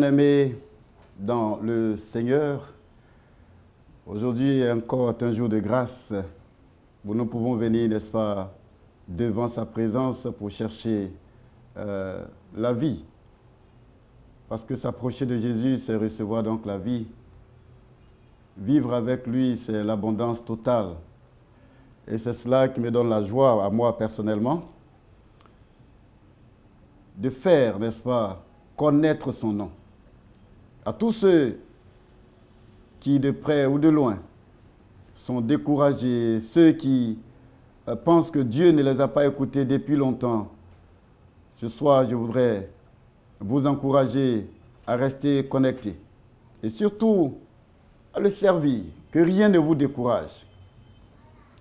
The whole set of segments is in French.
Bien-aimés dans le Seigneur, aujourd'hui est encore un jour de grâce où nous pouvons venir, n'est-ce pas, devant sa présence pour chercher la vie. Parce que s'approcher de Jésus, c'est recevoir donc la vie. Vivre avec lui, c'est l'abondance totale. Et c'est cela qui me donne la joie, à moi personnellement, de faire, n'est-ce pas, connaître son nom. À tous ceux qui, de près ou de loin, sont découragés, ceux qui pensent que Dieu ne les a pas écoutés depuis longtemps, ce soir, je voudrais vous encourager à rester connectés et surtout à le servir, que rien ne vous décourage.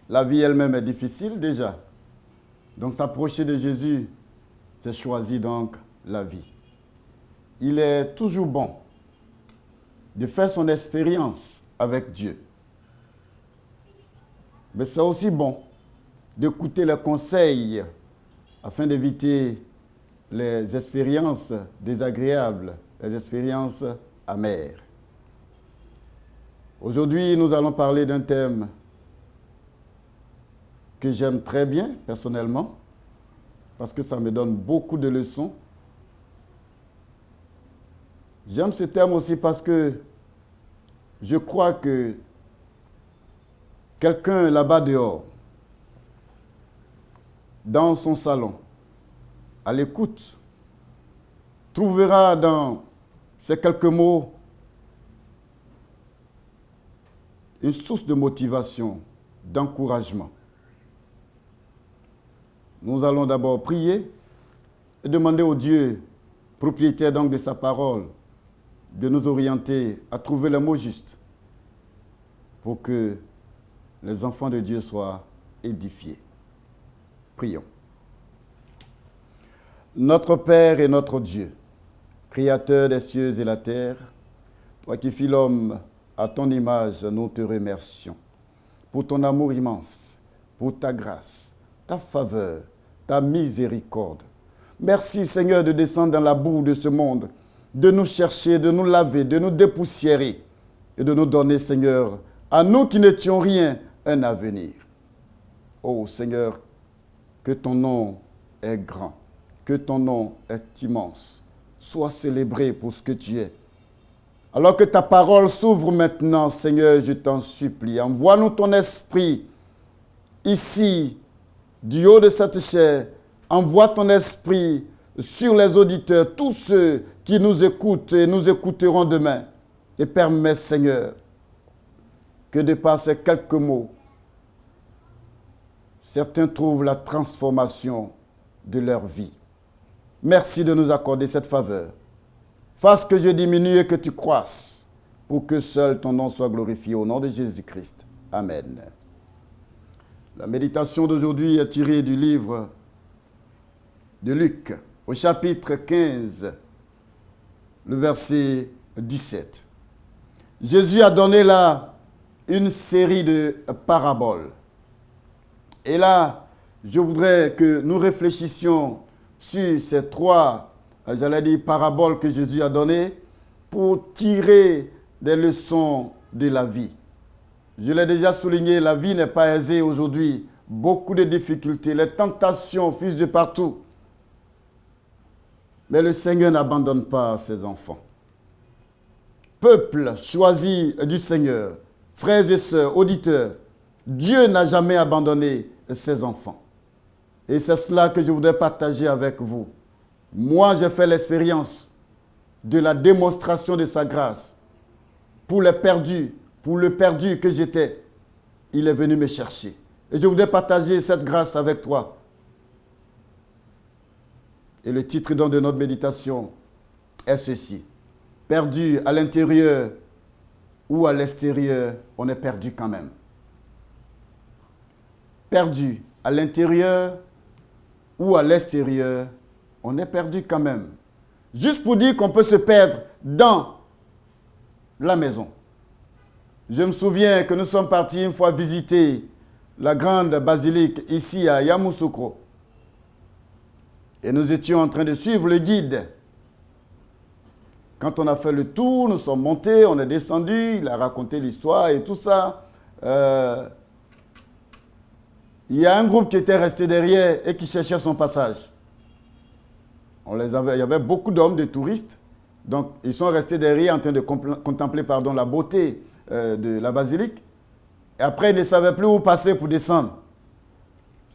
La vie elle-même est difficile déjà. Donc s'approcher de Jésus, c'est choisir donc la vie. Il est toujours bon de faire son expérience avec Dieu. Mais c'est aussi bon d'écouter les conseils afin d'éviter les expériences désagréables, les expériences amères. Aujourd'hui, nous allons parler d'un thème que j'aime très bien personnellement, parce que ça me donne beaucoup de leçons. J'aime ce thème aussi parce que je crois que quelqu'un là-bas dehors, dans son salon, à l'écoute, trouvera dans ces quelques mots une source de motivation, d'encouragement. Nous allons d'abord prier et demander au Dieu, propriétaire donc de sa parole, de nous orienter à trouver le mot juste pour que les enfants de Dieu soient édifiés. Prions. Notre Père et notre Dieu, Créateur des cieux et la terre, toi qui fis l'homme à ton image, nous te remercions pour ton amour immense, pour ta grâce, ta faveur, ta miséricorde. Merci Seigneur de descendre dans la boue de ce monde, de nous chercher, de nous laver, de nous dépoussiérer et de nous donner, Seigneur, à nous qui n'étions rien, un avenir. Oh Seigneur, que ton nom est grand, que ton nom est immense. Sois célébré pour ce que tu es. Alors que ta parole s'ouvre maintenant, Seigneur, je t'en supplie, envoie-nous ton esprit ici, du haut de cette chair. Envoie ton esprit sur les auditeurs, tous ceux qui nous écoutent et nous écouteront demain. Et permets, Seigneur, que de par ces quelques mots, certains trouvent la transformation de leur vie. Merci de nous accorder cette faveur. Fasse que je diminue et que tu croisses, pour que seul ton nom soit glorifié au nom de Jésus-Christ. Amen. La méditation d'aujourd'hui est tirée du livre de Luc, au chapitre 15, le verset 17. Jésus a donné là une série de paraboles. Et là, je voudrais que nous réfléchissions sur ces trois, paraboles que Jésus a données pour tirer des leçons de la vie. Je l'ai déjà souligné, la vie n'est pas aisée aujourd'hui. Beaucoup de difficultés, les tentations fusent de partout. Mais le Seigneur n'abandonne pas ses enfants. Peuple choisi du Seigneur, frères et sœurs, auditeurs, Dieu n'a jamais abandonné ses enfants. Et c'est cela que je voudrais partager avec vous. Moi, j'ai fait l'expérience de la démonstration de sa grâce. Pour les perdus, pour le perdu que j'étais, il est venu me chercher. Et je voudrais partager cette grâce avec toi. Et le titre donc de notre méditation est ceci. Perdu à l'intérieur ou à l'extérieur, on est perdu quand même. Perdu à l'intérieur ou à l'extérieur, on est perdu quand même. Juste pour dire qu'on peut se perdre dans la maison. Je me souviens que nous sommes partis une fois visiter la grande basilique ici à Yamoussoukro. Et nous étions en train de suivre le guide. Quand on a fait le tour, nous sommes montés, on est descendu, il a raconté l'histoire et tout ça. Il y a un groupe qui était resté derrière et qui cherchait son passage. Il y avait beaucoup d'hommes, de touristes. Donc, ils sont restés derrière en train de contempler la beauté de la basilique. Et après, ils ne savaient plus où passer pour descendre.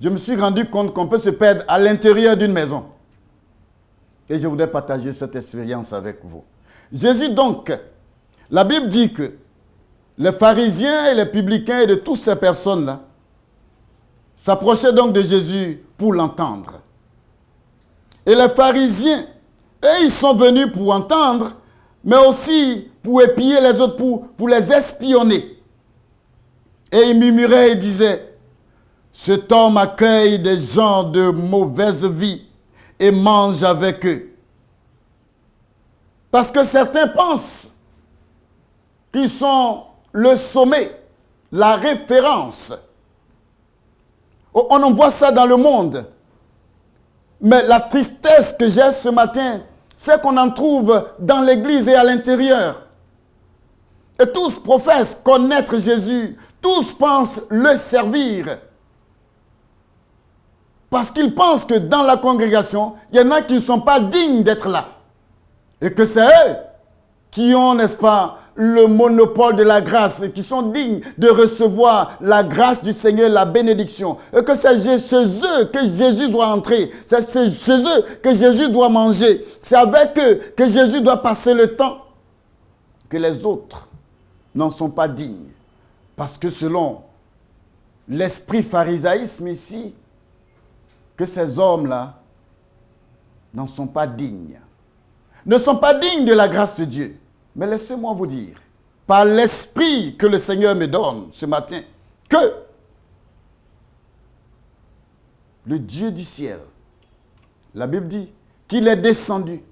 Je me suis rendu compte qu'on peut se perdre à l'intérieur d'une maison. Et je voudrais partager cette expérience avec vous. Jésus donc, la Bible dit que les pharisiens et les publicains et de toutes ces personnes-là s'approchaient donc de Jésus pour l'entendre. Et les pharisiens, eux, ils sont venus pour entendre, mais aussi pour épier les autres, pour les espionner. Et ils murmuraient et disaient, cet homme accueille des gens de mauvaise vie et mange avec eux. Parce que certains pensent qu'ils sont le sommet, la référence. On en voit ça dans le monde. Mais la tristesse que j'ai ce matin, c'est qu'on en trouve dans l'église et à l'intérieur. Et tous professent connaître Jésus. Tous pensent le servir. Parce qu'ils pensent que dans la congrégation, il y en a qui ne sont pas dignes d'être là. Et que c'est eux qui ont, n'est-ce pas, le monopole de la grâce et qui sont dignes de recevoir la grâce du Seigneur, la bénédiction. Et que c'est chez eux que Jésus doit entrer. C'est chez eux que Jésus doit manger. C'est avec eux que Jésus doit passer le temps. Que les autres n'en sont pas dignes. Parce que selon l'esprit pharisaïsme ici, que ces hommes-là n'en sont pas dignes. Ne sont pas dignes de la grâce de Dieu. Mais laissez-moi vous dire, par l'esprit que le Seigneur me donne ce matin, que le Dieu du ciel, la Bible dit qu'il est descendu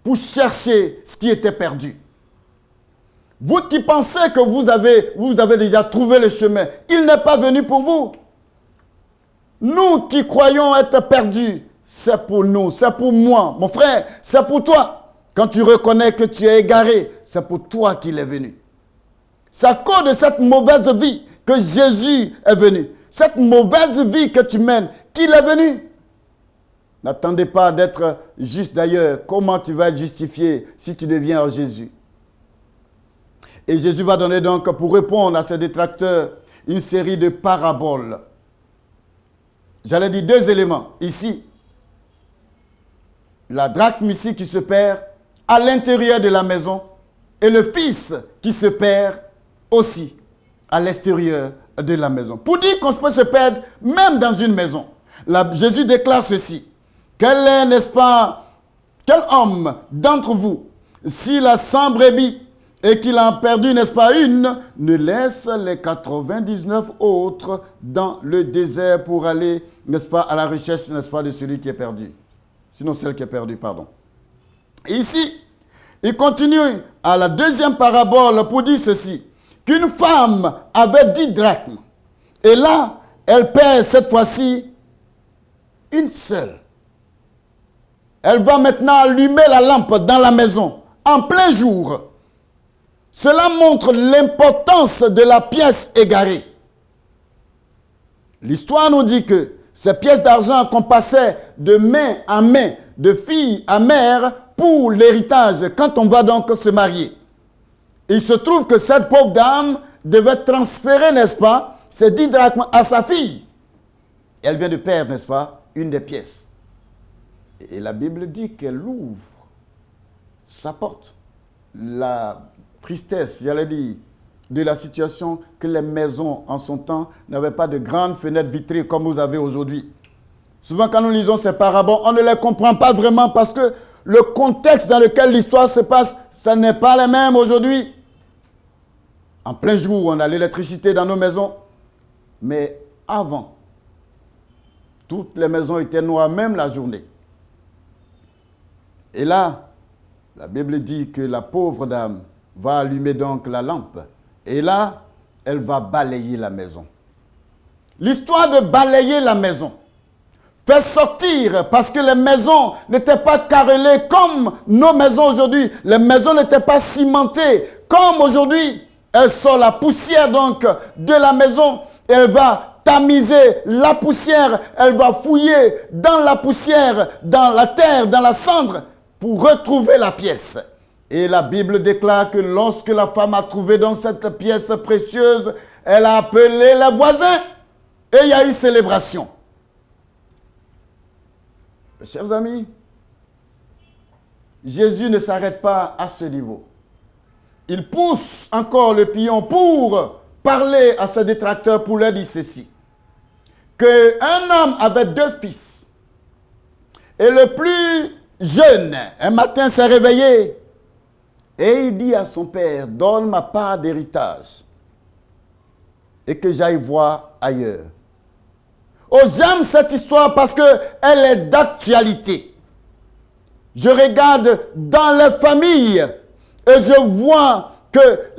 pour chercher ce qui était perdu. Vous qui pensez que vous avez déjà trouvé le chemin, il n'est pas venu pour vous. Nous qui croyons être perdus, c'est pour nous, c'est pour moi, mon frère, c'est pour toi. Quand tu reconnais que tu es égaré, c'est pour toi qu'il est venu. C'est à cause de cette mauvaise vie que Jésus est venu. Cette mauvaise vie que tu mènes, qu'il est venu. N'attendez pas d'être juste d'ailleurs. Comment tu vas être justifié si tu deviens en Jésus? Et Jésus va donner donc, pour répondre à ses détracteurs, une série de paraboles. J'allais dire deux éléments. Ici, la drachme ici qui se perd à l'intérieur de la maison et le fils qui se perd aussi à l'extérieur de la maison. Pour dire qu'on peut se perdre même dans une maison. Jésus déclare ceci. Quel est, n'est-ce pas, quel homme d'entre vous, s'il a 100 brebis et qu'il en a perdu, n'est-ce pas, une, ne laisse les 99 autres dans le désert pour aller, n'est-ce pas, à la recherche, n'est-ce pas, de celui qui est perdu. Sinon, celle qui est perdue, pardon. Et ici, il continue à la deuxième parabole pour dire ceci. Qu'une femme avait 10 drachmes. Et là, elle perd cette fois-ci une seule. Elle va maintenant allumer la lampe dans la maison, en plein jour. Cela montre l'importance de la pièce égarée. L'histoire nous dit que ces pièces d'argent qu'on passait de main à main, de fille à mère, pour l'héritage, quand on va donc se marier. Il se trouve que cette pauvre dame devait transférer, n'est-ce pas, ces 10 drachmes à sa fille. Elle vient de perdre, n'est-ce pas, une des pièces. Et la Bible dit qu'elle ouvre sa porte. La tristesse, j'allais dire, de la situation que les maisons en son temps n'avaient pas de grandes fenêtres vitrées comme vous avez aujourd'hui. Souvent quand nous lisons ces paraboles, on ne les comprend pas vraiment parce que le contexte dans lequel l'histoire se passe, ça n'est pas le même aujourd'hui. En plein jour, on a l'électricité dans nos maisons. Mais avant, toutes les maisons étaient noires, même la journée. Et là, la Bible dit que la pauvre dame va allumer donc la lampe. Et là, elle va balayer la maison. L'histoire de balayer la maison fait sortir, parce que les maisons n'étaient pas carrelées comme nos maisons aujourd'hui. Les maisons n'étaient pas cimentées comme aujourd'hui. Elle sort la poussière donc de la maison. Elle va tamiser la poussière. Elle va fouiller dans la poussière, dans la terre, dans la cendre pour retrouver la pièce. Et la Bible déclare que lorsque la femme a trouvé donc cette pièce précieuse, elle a appelé les voisins et il y a eu célébration. Chers amis, Jésus ne s'arrête pas à ce niveau. Il pousse encore le pion pour parler à ses détracteurs pour leur dire ceci. Qu'un homme avait 2 fils. Et le plus jeune, un matin, s'est réveillé. Et il dit à son père, donne ma part d'héritage. Et que j'aille voir ailleurs. Oh, j'aime cette histoire parce qu'elle est d'actualité. Je regarde dans les familles et je vois que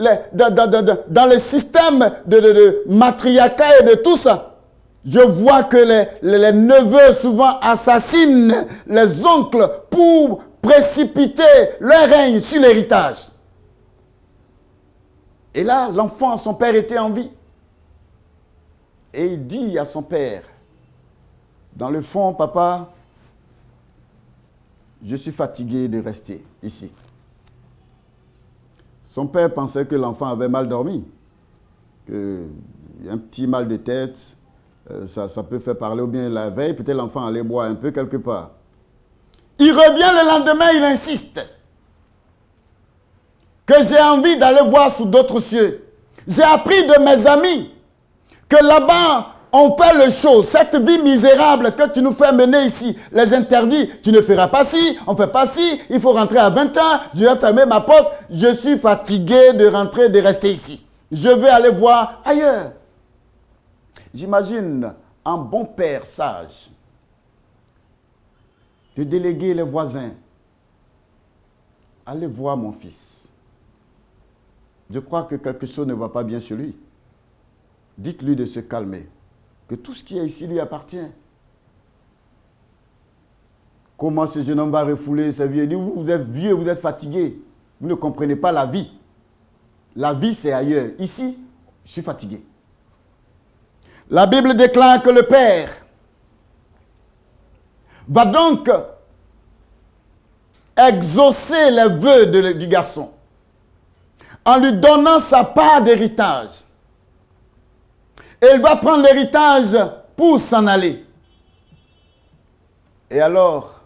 dans le système de matriarcat et de tout ça, je vois que les neveux souvent assassinent les oncles pour précipiter leur règne sur l'héritage. Et là, l'enfant, son père était en vie. Et il dit à son père, dans le fond, papa, je suis fatigué de rester ici. Son père pensait que l'enfant avait mal dormi, qu'un petit mal de tête, ça peut faire parler, ou bien la veille, peut-être l'enfant allait boire un peu quelque part. Il revient le lendemain, il insiste. Que j'ai envie d'aller voir sous d'autres cieux. J'ai appris de mes amis que là-bas, on fait les choses. Cette vie misérable que tu nous fais mener ici, les interdits, tu ne feras pas ci, on ne fait pas ci, il faut rentrer à 20 ans, je vais fermer ma porte. Je suis fatigué de rentrer, de rester ici. Je vais aller voir ailleurs. J'imagine un bon père sage de déléguer les voisins. Allez voir mon fils. Je crois que quelque chose ne va pas bien chez lui. Dites-lui de se calmer. Que tout ce qui est ici lui appartient. Comment ce jeune homme va refouler sa vie? Il dit, vous êtes vieux, vous êtes fatigué. Vous ne comprenez pas la vie. La vie, c'est ailleurs. Ici, je suis fatigué. La Bible déclare que le père va donc exaucer les vœux du garçon en lui donnant sa part d'héritage. Et il va prendre l'héritage pour s'en aller. Et alors,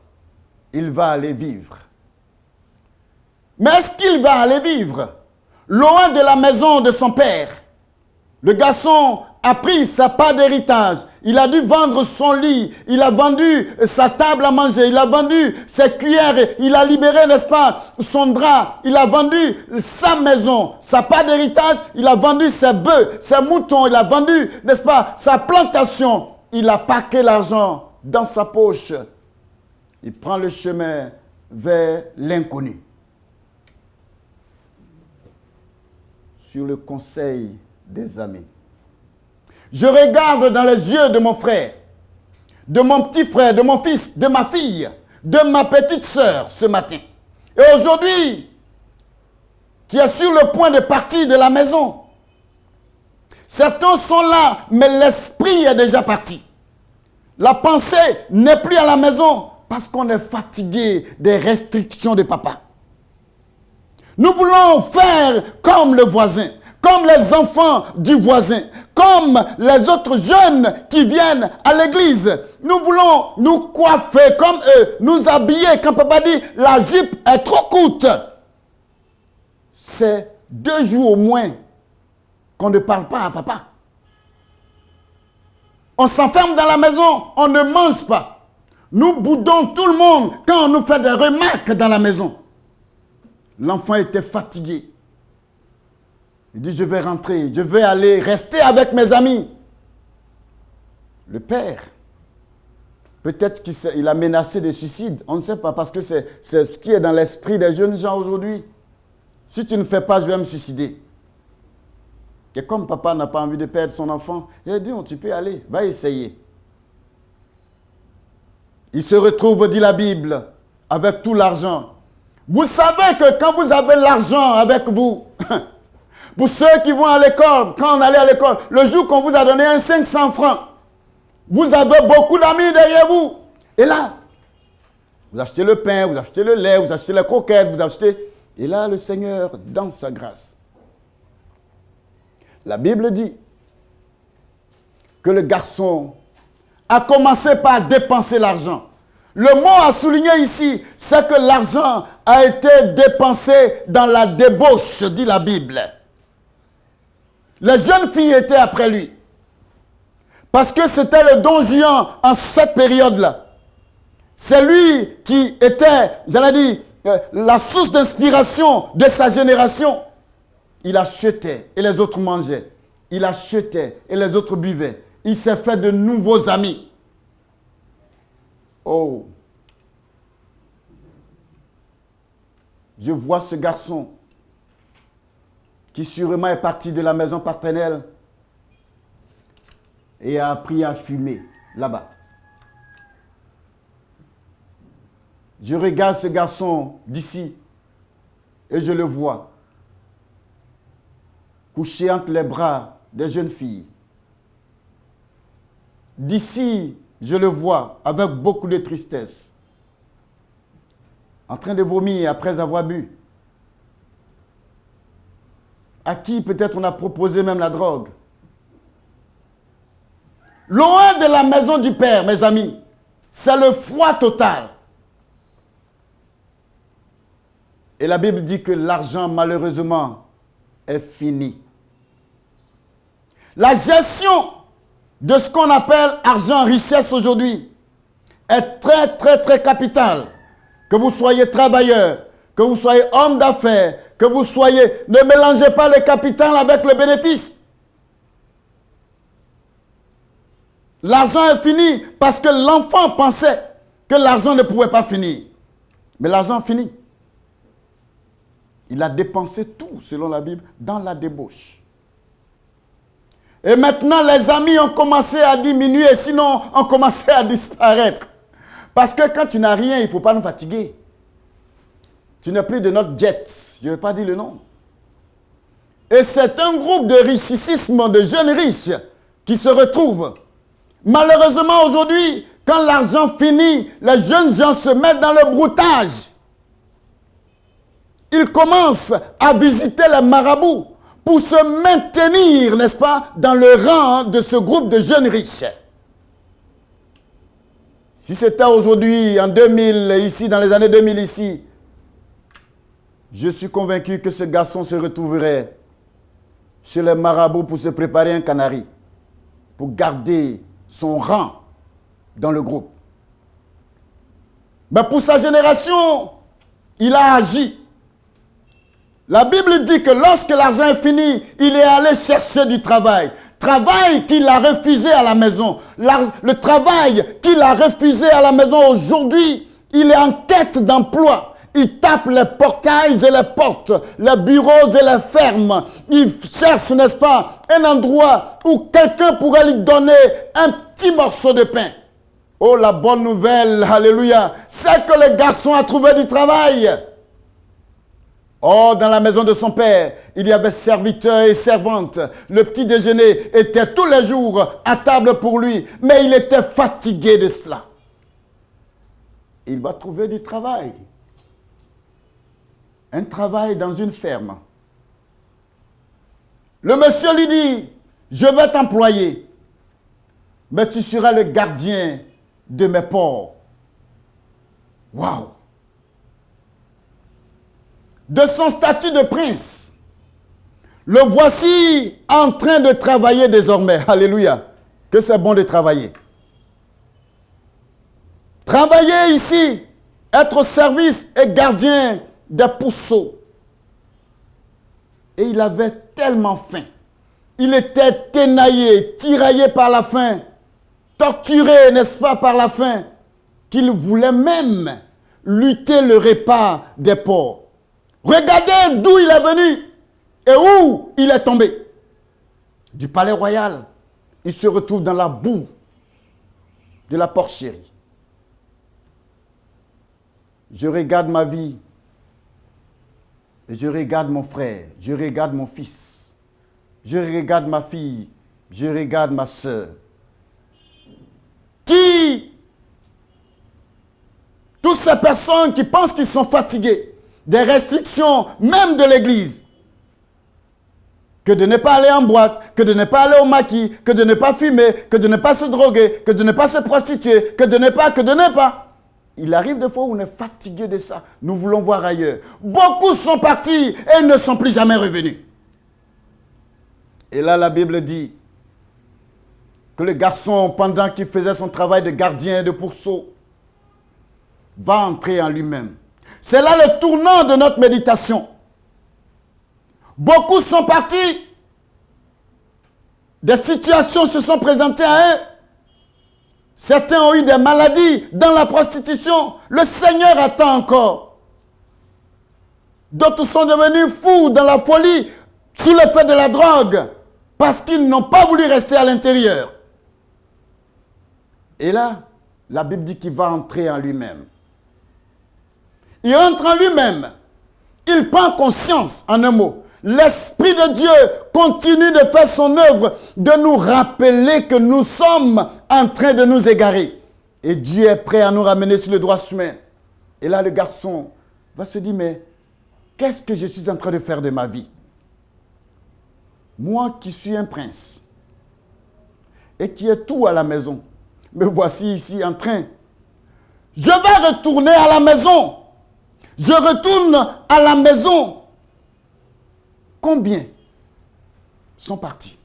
il va aller vivre. Mais est-ce qu'il va aller vivre loin de la maison de son père? Le garçon a pris sa part d'héritage. Il a dû vendre son lit. Il a vendu sa table à manger. Il a vendu ses cuillères. Il a libéré, n'est-ce pas, son drap. Il a vendu sa maison, sa part d'héritage. Il a vendu ses bœufs, ses moutons. Il a vendu, n'est-ce pas, sa plantation. Il a paqué l'argent dans sa poche. Il prend le chemin vers l'inconnu. Sur le conseil des amis. Je regarde dans les yeux de mon frère, de mon petit frère, de mon fils, de ma fille, de ma petite sœur ce matin. Et aujourd'hui, qui est sur le point de partir de la maison. Certains sont là, mais l'esprit est déjà parti. La pensée n'est plus à la maison parce qu'on est fatigué des restrictions de papa. Nous voulons faire comme le voisin, comme les enfants du voisin, comme les autres jeunes qui viennent à l'église. Nous voulons nous coiffer comme eux, nous habiller quand papa dit la jupe est trop courte. C'est 2 jours au moins qu'on ne parle pas à papa. On s'enferme dans la maison, on ne mange pas. Nous boudons tout le monde quand on nous fait des remarques dans la maison. L'enfant était fatigué. Il dit, je vais rentrer, je vais aller rester avec mes amis. Le père, peut-être qu'il a menacé de suicide. On ne sait pas, parce que c'est ce qui est dans l'esprit des jeunes gens aujourd'hui. Si tu ne fais pas, je vais me suicider. Et comme papa n'a pas envie de perdre son enfant, il a dit, oh, tu peux aller, va essayer. Il se retrouve, dit la Bible, avec tout l'argent. Vous savez que quand vous avez l'argent avec vous, pour ceux qui vont à l'école, quand on allait à l'école, le jour qu'on vous a donné un 500 francs, vous avez beaucoup d'amis derrière vous. Et là, vous achetez le pain, vous achetez le lait, vous achetez les croquettes, vous achetez... Et là, le Seigneur, dans sa grâce, la Bible dit que le garçon a commencé par dépenser l'argent. Le mot à souligner ici, c'est que l'argent a été dépensé dans la débauche, dit la Bible. Les jeunes filles étaient après lui. Parce que c'était le don Juan en cette période-là. C'est lui qui était, j'allais dire, la source d'inspiration de sa génération. Il achetait et les autres mangeaient. Il achetait et les autres buvaient. Il s'est fait de nouveaux amis. Oh, je vois ce garçon qui sûrement est parti de la maison paternelle et a appris à fumer là-bas. Je regarde ce garçon d'ici et je le vois couché entre les bras des jeunes filles. D'ici, je le vois avec beaucoup de tristesse, en train de vomir après avoir bu. À qui peut-être on a proposé même la drogue. Loin de la maison du Père, mes amis, c'est le froid total. Et la Bible dit que l'argent, malheureusement, est fini. La gestion de ce qu'on appelle argent, richesse aujourd'hui, est très, très, très capitale. Que vous soyez travailleur, que vous soyez homme d'affaires, que vous soyez... Ne mélangez pas le capital avec le bénéfice. L'argent est fini parce que l'enfant pensait que l'argent ne pouvait pas finir. Mais l'argent finit. Il a dépensé tout, selon la Bible, dans la débauche. Et maintenant, les amis ont commencé à diminuer, sinon ont commencé à disparaître. Parce que quand tu n'as rien, il ne faut pas nous fatiguer. Tu n'es plus de notre jet. Je ne vais pas dire le nom. Et c'est un groupe de richissisme, de jeunes riches, qui se retrouvent. Malheureusement, aujourd'hui, quand l'argent finit, les jeunes gens se mettent dans le broutage. Ils commencent à visiter les marabouts pour se maintenir, n'est-ce pas, dans le rang de ce groupe de jeunes riches. Si c'était aujourd'hui, en 2000, ici, dans les années 2000, ici, je suis convaincu que ce garçon se retrouverait chez les marabouts pour se préparer un canari, pour garder son rang dans le groupe. Mais pour sa génération, il a agi. La Bible dit que lorsque l'argent est fini, il est allé chercher du travail. Travail qu'il a refusé à la maison. Le travail qu'il a refusé à la maison aujourd'hui, il est en quête d'emploi. Il tape les portails et les portes, les bureaux et les fermes. Il cherche, n'est-ce pas, un endroit où quelqu'un pourrait lui donner un petit morceau de pain. Oh, la bonne nouvelle, alléluia, c'est que le garçon a trouvé du travail. Oh, dans la maison de son père, il y avait serviteurs et servantes. Le petit déjeuner était tous les jours à table pour lui, mais il était fatigué de cela. Il va trouver du travail. Un travail dans une ferme. Le monsieur lui dit, je vais t'employer, mais tu seras le gardien de mes porcs. Waouh! De son statut de prince, le voici en train de travailler désormais. Alléluia. Que c'est bon de travailler. Travailler ici, être au service et gardien des pourceaux. Et il avait tellement faim. Il était ténaillé, tiraillé par la faim, torturé, n'est-ce pas, par la faim, qu'il voulait même lutter le repas des porcs. Regardez d'où il est venu et où il est tombé. Du palais royal, il se retrouve dans la boue de la porcherie. je regarde ma vie, et je regarde mon frère, je regarde mon fils, je regarde ma fille, je regarde ma soeur, toutes ces personnes qui pensent qu'ils sont fatigués des restrictions même de l'église, que de ne pas aller en boîte, que de ne pas aller au maquis, que de ne pas fumer, que de ne pas se droguer, que de ne pas se prostituer, que de ne pas. Il arrive des fois où on est fatigué de ça. Nous voulons voir ailleurs. Beaucoup sont partis et ne sont plus jamais revenus. Et là, la Bible dit que le garçon, pendant qu'il faisait son travail de gardien et de pourceau, va entrer en lui-même. C'est là le tournant de notre méditation. Beaucoup sont partis. Des situations se sont présentées à eux. Certains ont eu des maladies dans la prostitution. Le Seigneur attend encore. D'autres sont devenus fous dans la folie, sous l'effet de la drogue, parce qu'ils n'ont pas voulu rester à l'intérieur. Et là, la Bible dit qu'il va entrer en lui-même. Il entre en lui-même. Il prend conscience, en un mot. L'Esprit de Dieu continue de faire son œuvre, de nous rappeler que nous sommes en train de nous égarer. Et Dieu est prêt à nous ramener sur le droit chemin. Et là, le garçon va se dire, mais qu'est-ce que je suis en train de faire de ma vie? Moi qui suis un prince et qui ai tout à la maison, me voici ici en train. Je vais retourner à la maison. Je retourne à la maison. Combien sont partis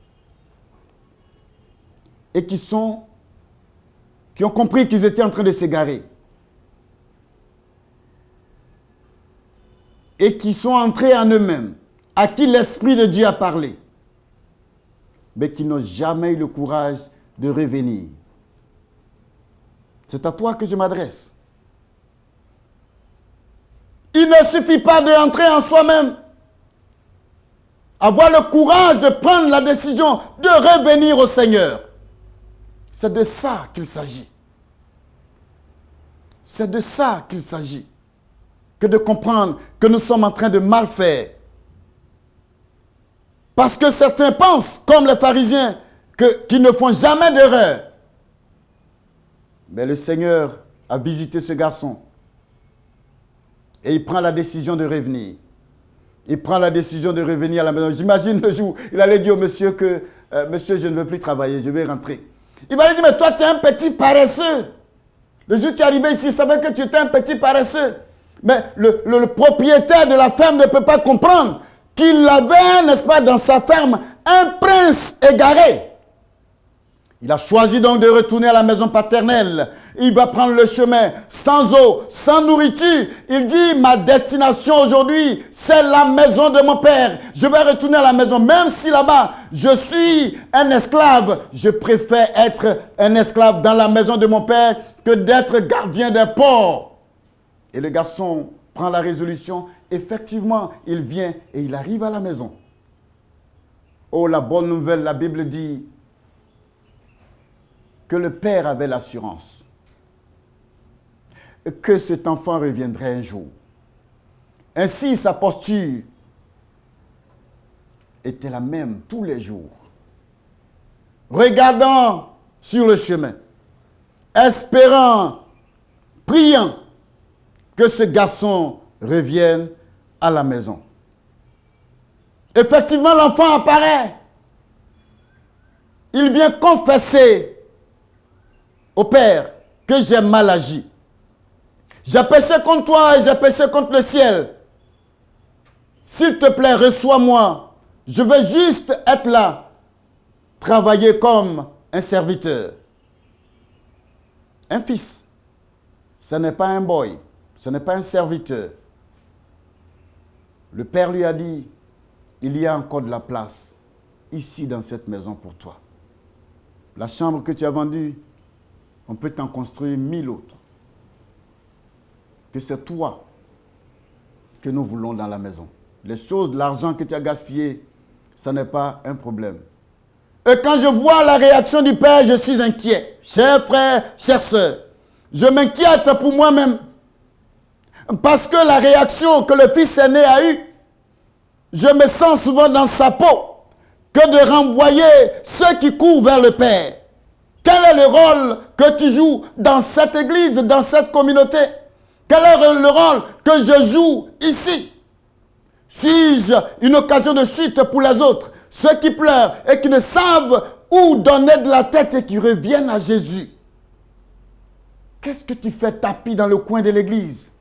et qui ont compris qu'ils étaient en train de s'égarer et qui sont entrés en eux-mêmes, à qui l'Esprit de Dieu a parlé, mais qui n'ont jamais eu le courage de revenir. C'est à toi que je m'adresse. Il ne suffit pas d'entrer en soi-même. Avoir le courage de prendre la décision de revenir au Seigneur. C'est de ça qu'il s'agit. C'est de ça qu'il s'agit. Que de comprendre que nous sommes en train de mal faire. Parce que certains pensent, comme les pharisiens, qu'ils ne font jamais d'erreur. Mais le Seigneur a visité ce garçon. Et il prend la décision de revenir. Il prend la décision de revenir à la maison. J'imagine le jour où il allait dire au monsieur que monsieur, je ne veux plus travailler, je vais rentrer. Il va lui dire, mais toi, tu es un petit paresseux. Le jour où tu es arrivé ici, il savait que tu étais un petit paresseux. Mais le propriétaire de la ferme ne peut pas comprendre qu'il avait, n'est-ce pas, dans sa ferme, un prince égaré. Il a choisi donc de retourner à la maison paternelle. Il va prendre le chemin sans eau, sans nourriture. Il dit, ma destination aujourd'hui, c'est la maison de mon père. Je vais retourner à la maison, même si là-bas, je suis un esclave. Je préfère être un esclave dans la maison de mon père que d'être gardien des porcs. Et le garçon prend la résolution. Effectivement, il vient et il arrive à la maison. Oh, la bonne nouvelle, la Bible dit que le père avait l'assurance que cet enfant reviendrait un jour. Ainsi, sa posture était la même tous les jours. Regardant sur le chemin, espérant, priant que ce garçon revienne à la maison. Effectivement, l'enfant apparaît. Il vient confesser au Père que j'ai mal agi. J'ai péché contre toi et j'ai péché contre le ciel. S'il te plaît, reçois-moi. Je veux juste être là, travailler comme un serviteur. Un fils, ce n'est pas un boy, ce n'est pas un serviteur. Le Père lui a dit, il y a encore de la place ici dans cette maison pour toi. La chambre que tu as vendue, on peut t'en construire 1000 autres. Que c'est toi que nous voulons dans la maison. Les choses, l'argent que tu as gaspillé, ça n'est pas un problème. Et quand je vois la réaction du Père, je suis inquiet. Chers frères, chères sœurs, je m'inquiète pour moi-même. Parce que la réaction que le fils aîné a eue, je me sens souvent dans sa peau que de renvoyer ceux qui courent vers le Père. Quel est le rôle que tu joues dans cette église, dans cette communauté? Quel est le rôle que je joue ici? Suis-je une occasion de chute pour les autres, ceux qui pleurent et qui ne savent où donner de la tête et qui reviennent à Jésus? Qu'est-ce que tu fais tapis dans le coin de l'église,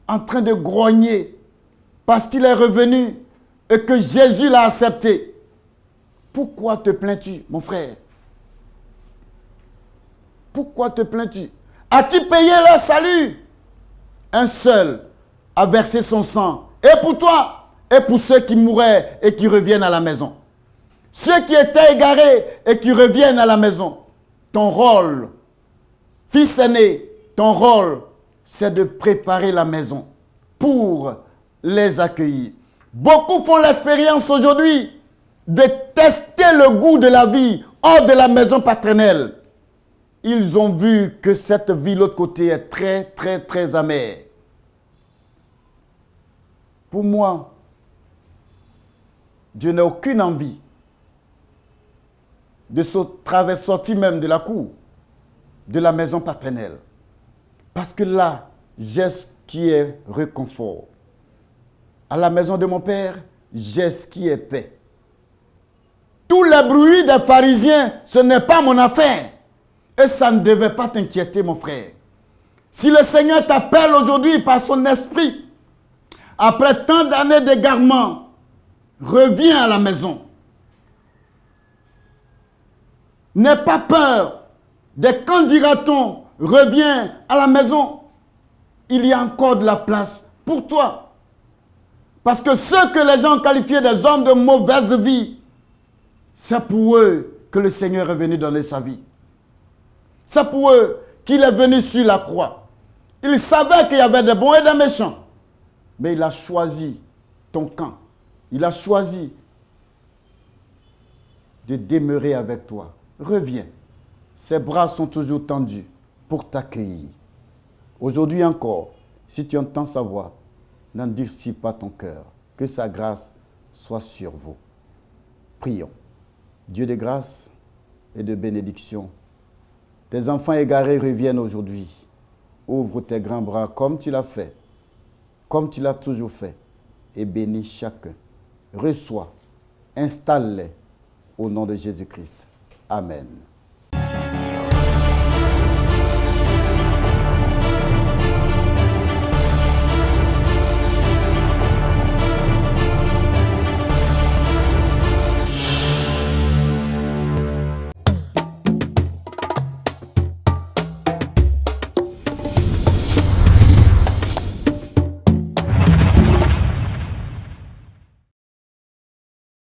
en train de grogner parce qu'il est revenu et que Jésus l'a accepté? Pourquoi te plains-tu, mon frère? Pourquoi te plains-tu? As-tu payé leur salut? Un seul a versé son sang. Et pour toi, et pour ceux qui mouraient et qui reviennent à la maison. Ceux qui étaient égarés et qui reviennent à la maison. Ton rôle, fils aîné, ton rôle, c'est de préparer la maison pour les accueillir. Beaucoup font l'expérience aujourd'hui de tester le goût de la vie hors de la maison paternelle. Ils ont vu que cette vie de l'autre côté est très, très, très amère. Pour moi, je n'ai aucune envie de sortir même de la cour, de la maison paternelle. Parce que là, j'ai ce qui est réconfort. À la maison de mon père, j'ai ce qui est paix. Tout le bruit des pharisiens, ce n'est pas mon affaire. Et ça ne devait pas t'inquiéter, mon frère. Si le Seigneur t'appelle aujourd'hui par son esprit, après tant d'années d'égarement, reviens à la maison. N'aie pas peur de quand dira-t-on, reviens à la maison. Il y a encore de la place pour toi. Parce que ceux que les gens qualifient des hommes de mauvaise vie, c'est pour eux que le Seigneur est venu donner sa vie. C'est pour eux qu'il est venu sur la croix. Il savait qu'il y avait des bons et des méchants. Mais il a choisi ton camp. Il a choisi de demeurer avec toi. Reviens. Ses bras sont toujours tendus pour t'accueillir. Aujourd'hui encore, si tu entends sa voix, n'endurcis pas ton cœur. Que sa grâce soit sur vous. Prions. Dieu de grâce et de bénédiction, tes enfants égarés reviennent aujourd'hui. Ouvre tes grands bras comme tu l'as fait, comme tu l'as toujours fait, et bénis chacun. Reçois, installe-les au nom de Jésus-Christ. Amen.